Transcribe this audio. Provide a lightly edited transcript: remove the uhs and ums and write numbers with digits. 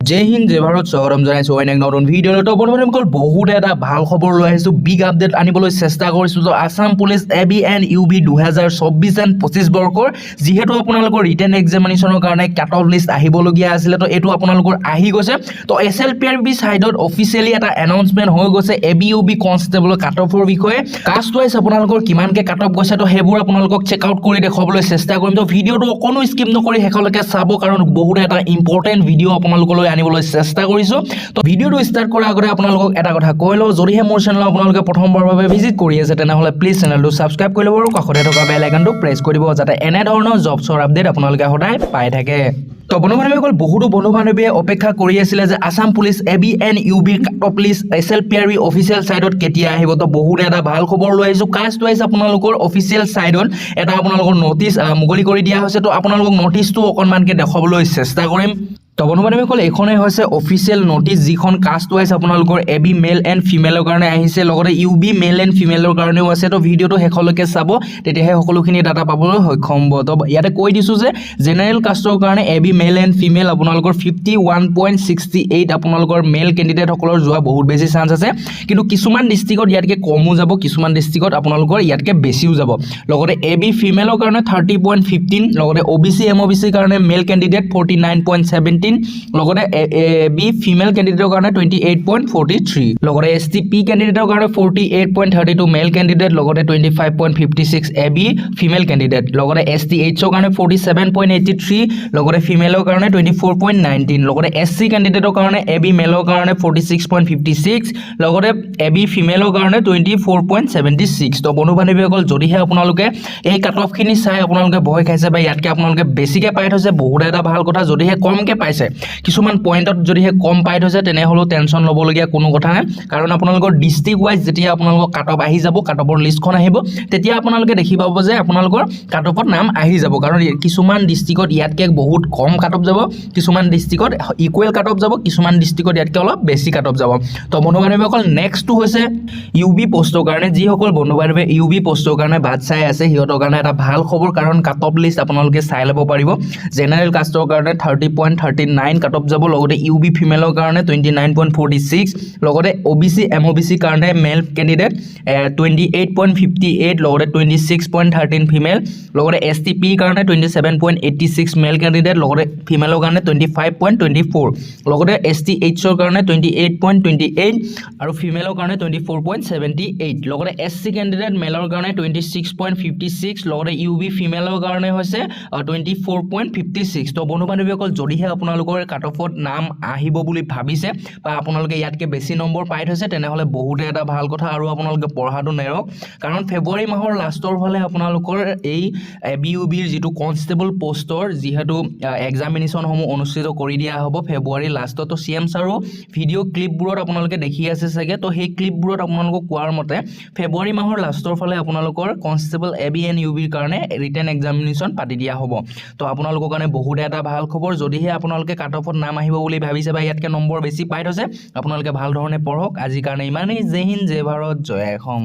জয় হিন্দ জয় ভাৰত স্বাগতম জনাইছোঁ অন্য এক নতুন ভিডিঅ'। তো বন্ধুসকল বহুত এটা ভাল খবৰ লৈ আহিছোঁ, বিগ আপডেট আনিবলৈ চেষ্টা কৰিছোঁ। তো Assam police ABN UB 2024 and 25 বৰ্ষৰ যিহেতু আপোনালোকৰ ৰিটেন এক্সামিনেশ্যনৰ কাৰণে কাট অফ লিষ্ট আহিবলগীয়া আছিলে, তো এইটো আপোনালোকৰ আহি গৈছে। তো SLPRB ছাইডত অফিচিয়েলি এটা এনাউন্সমেণ্ট হৈ গৈছে ABUB কনষ্টেবলৰ কাট অফৰ বিষয়ে। কাষ্ট ৱাইজ আপোনালোকৰ কিমানকৈ কাট অফ গৈছে, তো সেইবোৰ আপোনালোকক চেক আউট কৰি দেখুৱাবলৈ চেষ্টা কৰিম। তো ভিডিঅ'টো অকণো স্কিপ নকৰি শেষলৈকে চাব, কাৰণ বহুত এটা ইম্পৰ্টেণ্ট ভিডিঅ' আপোনালোকলৈ আনিবলৈ চেষ্টা কৰিছোঁ। তো ভিডিঅ'টো ষ্টাৰ্ট কৰাৰ আগতে আপোনালোকক এটা কথা কৈ লওঁ, যদিহে মোৰ চেনেল আপোনালোকে প্ৰথমবাৰৰ বাবে ভিজিট কৰি আছে তেনেহ'লে প্লিজ চেনেলটো ছাবস্ক্ৰাইব কৰি ল'ব আৰু কাষতে থকা বেল আইকনটো প্ৰেছ কৰি দিব, যাতে এনেধৰণৰ জবছৰ আপডেট আপোনালোকে সদায় পাই থাকে। তো বন্ধু বান্ধৱীসকল, বহুতো বন্ধু বান্ধৱীয়ে অপেক্ষা কৰি আছিলে যে Assam police ABN UB cut off list SLPRB official ছাইডত কেতিয়া আহিব। তো বহুত এটা ভাল খবৰ লৈ আহিছোঁ। কাষ্ট ৱাইজ আপোনালোকৰ অফিচিয়েল ছাইডত এটা আপোনালোকৰ নটিচ মুকলি কৰি দিয়া হৈছে। তো আপোনালোকক নটিচটো অকণমানকৈ দেখুৱাবলৈ চেষ্টা কৰিম। তো বন্ধু বান্ধৱীসকল, এইখনেই হৈছে অফিচিয়েল নটিচ, যিখন কাষ্ট ৱাইজ আপোনালোকৰ AB মেল এণ্ড ফিমেলৰ কাৰণে আহিছে, লগতে UB মেল এণ্ড ফিমেলৰ কাৰণেও আছে। তো ভিডিঅ'টো শেষলৈকে চাব, তেতিয়াহে সকলোখিনি ডাটা পাবলৈ সক্ষম হ'ব। তো ইয়াতে কৈ দিছোঁ যে জেনেৰেল কাষ্টৰ কাৰণে AB মেল এণ্ড ফিমেল আপোনালোকৰ 51.68 আপোনালোকৰ মেল কেণ্ডিডেটসকলৰ যোৱা বহুত বেছি চান্স আছে, কিন্তু কিছুমান ডিষ্ট্ৰিক্টত ইয়াতকৈ কমো যাব, কিছুমান ডিষ্ট্ৰিক্টত আপোনালোকৰ ইয়াতকৈ বেছিও যাব। লগতে AB ফিমেলৰ কাৰণে 30.15, লগতে OBC MOBC কাৰণে মেল কেণ্ডিডেট 49.17, লগতে AB ফিমেল কেণ্ডিডেটৰ কাৰণে 28.43, লগতে STP কেণ্ডিডেটৰ কাৰণে 48.32 মেল কেণ্ডিডেট, লগতে 25.56 AB ফিমেল কেণ্ডিডেট, লগতে STHৰ কাৰণে 47.83, লগতে ফিমেলৰ কাৰণে 24.19, লগতে SC কেণ্ডিডেটৰ কাৰণে AB মেলৰ কাৰণে 46.56, লগতে AB ফিমেলৰ কাৰণে 24.76। তো বন্ধু বান্ধৱীসকল, যদিহে আপোনালোকে এই কাট অফখিনি চাই আপোনালোকে ভয় খাইছে বা ইয়াতকৈ আপোনালোকে বেছিকৈ পাই থৈছে, বহুত এটা ভাল কথা। যদিহে কমকৈ পাইছে, কিছুমান পইণ্টত যদিহে কম পাই থৈছে, তেনেহ'লেও টেনশ্যন ল'বলগীয়া কোনো কথা নাই, কাৰণ আপোনালোকৰ ডিষ্ট্ৰিক্ট ৱাইজ যেতিয়া আপোনালোকৰ কাট অফ আহি যাব, কাট অফৰ লিষ্টখন আহিব, তেতিয়া আপোনালোকে দেখি পাব যে আপোনালোকৰ কাট অফত নাম আহি যাব। কাৰণ কিছুমান ডিষ্ট্ৰিক্টত ইয়াতকৈ বহুত কম কাট অফ যাব, কিছুমান ডিষ্ট্ৰিক্টত ইকুৱেল কাট অফ যাব, কিছুমান ডিষ্ট্ৰিক্টত ইয়াতকৈ অলপ বেছি কাট অফ যাব। তো বন্ধু বান্ধৱীসকল, নেক্সটটো হৈছে UB পষ্টৰ কাৰণে। যিসকল বন্ধু বান্ধৱীয়ে UB পষ্টৰ কাৰণে বাট চাই আছে, সিহঁতৰ কাৰণে এটা ভাল খবৰ, কাৰণ কাট অফ লিষ্ট আপোনালোকে চাই ল'ব পাৰিব। জেনেৰেল কাষ্টৰ কাৰণে 30.39 কাট অফ যাব, লগতে UB ফিমেলৰ কাৰণে 29.46, লগতে OBC MOBC কাৰণে মেল কেণ্ডিডেট 28.58, লগতে 26.13 ফিমেল, লগতে STP কাৰণে 27.86 মেল কেণ্ডিডেট, লগতে ফিমেলৰ কাৰণে 25.24, লগতে STHৰ কাৰণে 28.28 আৰু ফিমেলৰ কাৰণে 24.78, লগতে SC কেণ্ডিডেট মেলৰ কাৰণে 26.56, লগতে UB ফিমেলৰ কাৰণে হৈছে 24.56। তো বন্ধু বান্ধৱীসকল, যদিহে আপোনালোকৰ কাট অফত নাম আহিব বুলি ভাবিছে বা আপোনালোকে ইয়াতকৈ বেছি নম্বৰ পাই থৈছে, তেনেহ'লে বহুতে এটা ভাল কথা, আৰু আপোনালোকে পঢ়াটো নেৰক, কাৰণ ফেব্ৰুৱাৰী মাহৰ লাষ্টৰ ফালে আপোনালোকৰ এই ABUBৰ যিটো কনষ্টেবল পষ্টৰ যিহেতু এক্সামিনেশ্যনসমূহ অনুষ্ঠিত কৰি দিয়া হ'ব ফেব্ৰুৱাৰীৰ লাষ্টত। তো CM ছাৰো ভিডিঅ' ক্লিপবোৰত আপোনালোকে দেখি আছে চাগে। তো সেই ক্লিপবোৰত আপোনালোকক কোৱাৰ মতে ফেব্ৰুৱাৰী মাহৰ লাষ্টৰ ফালে আপোনালোকৰ কনষ্টেবল ABN UBৰ কাৰণে ৰিটেন এক্সামিনেশ্যন পাতি দিয়া হ'ব। তো আপোনালোকৰ কাৰণে বহুত এটা ভাল খবৰ। যদিহে আপোনালোকে কাট অফত নাম আহিব বুলি ভাবিছে বা ইয়াতকৈ নম্বৰ বেছি পাই থৈছে, আপোনালোকে ভাল ধৰণে পঢ়ক। আজিৰ কাৰণে ইমানেই। জয় হিন্দ জয় ভাৰত জয় অসম।